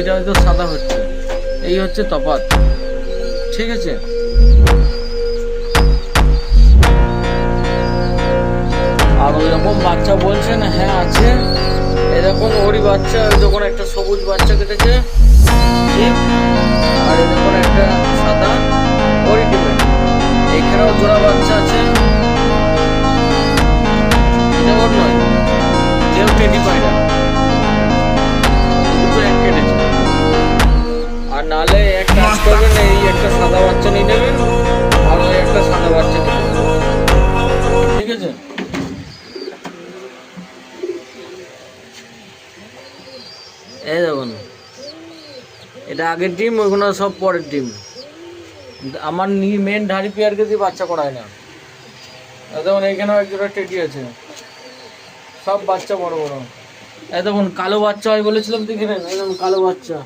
বডিটা হয়তো সাদা হচ্ছে, এই হচ্ছে তফাৎ। ঠিক আছে, আর ওই রকম বাচ্চা বলছেন, হ্যাঁ আছে। এরকম ওরই বাচ্চা, যখন একটা সবুজ বাচ্চা কেটেছে ঠিক, আর এরকম একটা সাদা ওরই ডিমের। এইখানেও জোড়া বাচ্চা আছে, এটা ওর নয়, কেউ টেডি পায়রা, দুটো এক কেটেছে। আর নাহলে এক কাজ করবেন, এই একটা সাদা বাচ্চা নিয়ে নেবেন আর ওই একটা সাদা বাচ্চা নিয়ে নেবেন। ঠিক আছে, এই দেখুন এটা আগের ডিম, ওইগুলো সব পরের ডিম। আমার মেন ধাড়ি পেয়ারকে দিয়ে বাচ্চা করায় না। দেখুন এইখানেও একজোড়া টেডি আছে, সব বাচ্চা বড় বড়। এই দেখুন কালো বাচ্চা হয় বলেছিলাম, দেখে নেন, এই দেখুন কালো বাচ্চা।